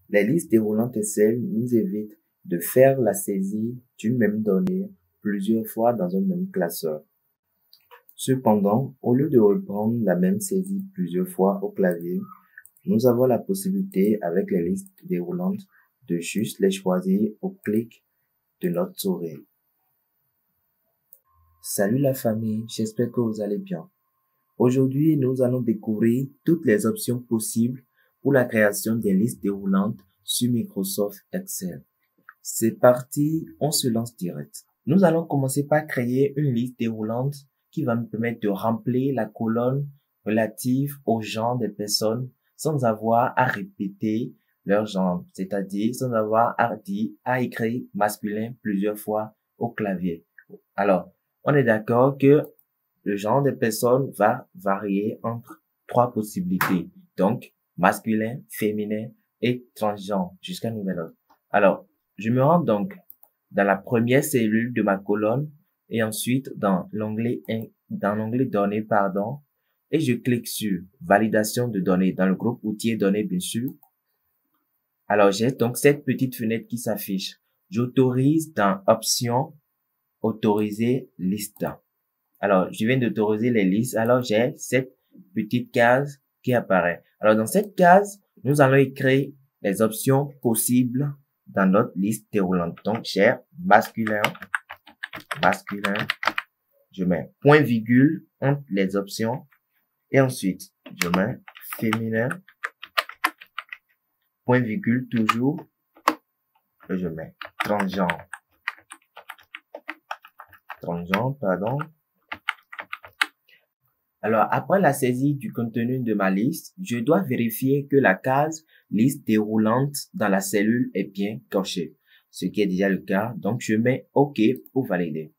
Les listes déroulantes Excel nous évitent de faire la saisie d'une même donnée plusieurs fois dans un même classeur. Cependant, au lieu de reprendre la même saisie plusieurs fois au clavier, nous avons la possibilité avec les listes déroulantes de juste les choisir au clic de notre souris. Salut la famille, j'espère que vous allez bien. Aujourd'hui, nous allons découvrir toutes les options possibles pour la création des listes déroulantes sur Microsoft Excel. C'est parti, on se lance direct. Nous allons commencer par créer une liste déroulante qui va nous permettre de remplir la colonne relative au genre des personnes sans avoir à répéter leur genre, c'est-à-dire sans avoir à écrire masculin plusieurs fois au clavier. Alors, on est d'accord que le genre des personnes va varier entre 3 possibilités. Donc, masculin, féminin et transgenre jusqu'à nouvel ordre. Alors, je me rends donc dans la première cellule de ma colonne et ensuite dans l'onglet données, et je clique sur validation de données dans le groupe outils données, bien sûr. Alors, j'ai donc cette petite fenêtre qui s'affiche. J'autorise dans options autoriser liste. Alors, je viens d'autoriser les listes. Alors, j'ai cette petite case qui apparaît. Alors, dans cette case, nous allons écrire les options possibles dans notre liste déroulante. Donc, j'ai masculin. Je mets point virgule entre les options. Et ensuite, je mets féminin. Point virgule toujours. Et je mets transgenre. Alors, après la saisie du contenu de ma liste, je dois vérifier que la case liste déroulante dans la cellule est bien cochée, ce qui est déjà le cas. Donc, je mets OK pour valider.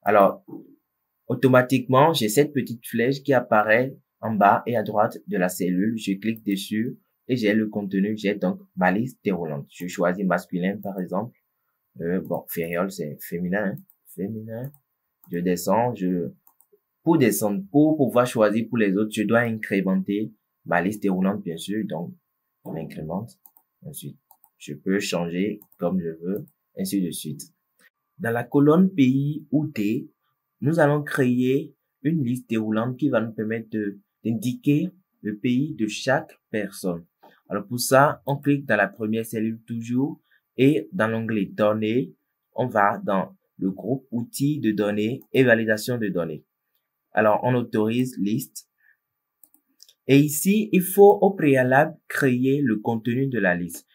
Alors, automatiquement, j'ai cette petite flèche qui apparaît en bas et à droite de la cellule. Je clique dessus et j'ai le contenu. J'ai donc ma liste déroulante. Je choisis masculin, par exemple. Fériol, c'est féminin. Féminin. Je descends, pour descendre, pour pouvoir choisir pour les autres, je dois incrémenter ma liste déroulante, bien sûr. Donc, on incrémente. Ensuite, je peux changer comme je veux, ainsi de suite. Dans la colonne pays ou D, nous allons créer une liste déroulante qui va nous permettre d'indiquer le pays de chaque personne. Alors, pour ça, on clique dans la première cellule toujours et dans l'onglet données, on va dans le groupe outils de données et validation de données. Alors, on autorise liste. Et ici, il faut au préalable créer le contenu de la liste.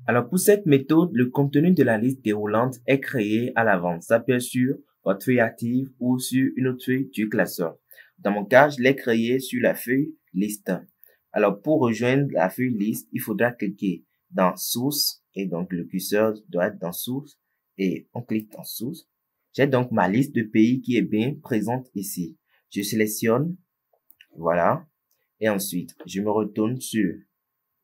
Alors, pour cette méthode, le contenu de la liste déroulante est créé à l'avance. Ça peut être sur votre feuille active ou sur une autre feuille du classeur. Dans mon cas, je l'ai créé sur la feuille liste. Alors, pour rejoindre la feuille liste, il faudra cliquer dans source et donc le curseur doit être dans source et on clique dans source. J'ai donc ma liste de pays qui est bien présente ici. Je sélectionne, voilà, et ensuite, je me retourne sur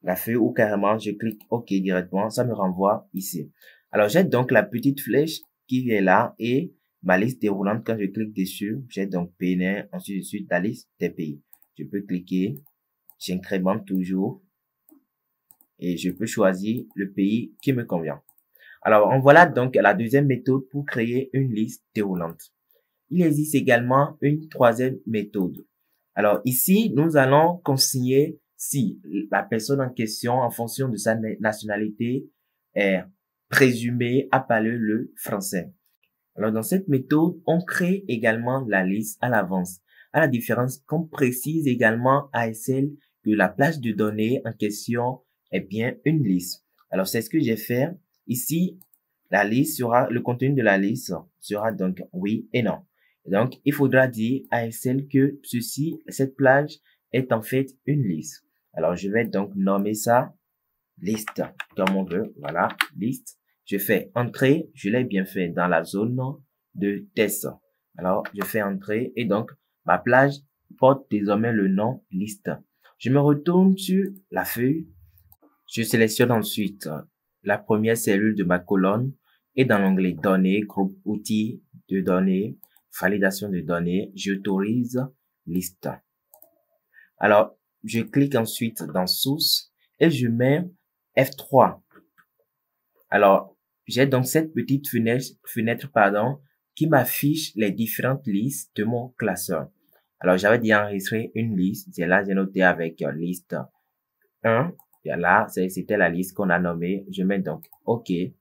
la feuille ou carrément, je clique OK directement, ça me renvoie ici. Alors, j'ai donc la petite flèche qui est là et ma liste déroulante, quand je clique dessus, j'ai donc Bénin, ensuite de suite la liste des pays. Je peux cliquer, j'incrémente toujours et je peux choisir le pays qui me convient. Alors, en voilà donc la deuxième méthode pour créer une liste déroulante. Il existe également une troisième méthode. Alors ici, nous allons consigner si la personne en question, en fonction de sa nationalité, est présumée à parler le français. Alors dans cette méthode, on crée également la liste à l'avance, à la différence qu'on précise également à Excel que la plage de données en question est bien une liste. Alors c'est ce que j'ai fait. Ici, le contenu de la liste sera donc oui et non. Donc, il faudra dire à Excel que cette plage est en fait une liste. Alors, je vais donc nommer ça liste, comme on veut. Voilà, liste. Je fais entrer, je l'ai bien fait dans la zone de test. Alors, je fais entrer et donc, ma plage porte désormais le nom liste. Je me retourne sur la feuille. Je sélectionne ensuite la première cellule de ma colonne et dans l'onglet données, groupe outils de données, validation de données, j'autorise liste. Alors, je clique ensuite dans source et je mets F3 Alors, j'ai donc cette petite fenêtre qui m'affiche les différentes listes de mon classeur. Alors, j'avais déjà enregistré une liste. C'est là, j'ai noté avec liste 1. Et là, c'était la liste qu'on a nommée. Je mets donc OK. Et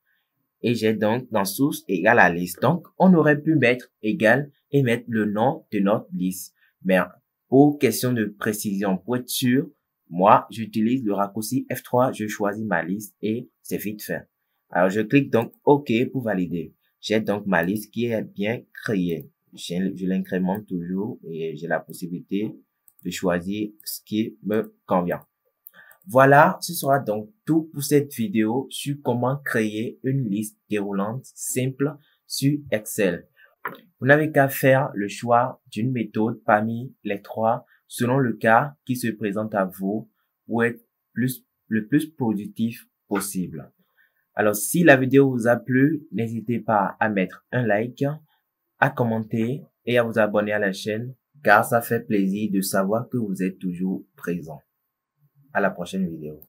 j'ai donc dans source égale à liste. Donc, on aurait pu mettre égal et mettre le nom de notre liste. Mais pour question de précision, pour être sûr, moi, j'utilise le raccourci F3, je choisis ma liste et c'est vite fait. Alors, je clique donc OK pour valider. J'ai donc ma liste qui est bien créée. Je l'incrémente toujours et j'ai la possibilité de choisir ce qui me convient. Voilà, ce sera donc tout pour cette vidéo sur comment créer une liste déroulante simple sur Excel. Vous n'avez qu'à faire le choix d'une méthode parmi les trois selon le cas qui se présente à vous pour être le plus productif possible. Alors, si la vidéo vous a plu, n'hésitez pas à mettre un like, à commenter et à vous abonner à la chaîne car ça fait plaisir de savoir que vous êtes toujours présent. À la prochaine vidéo.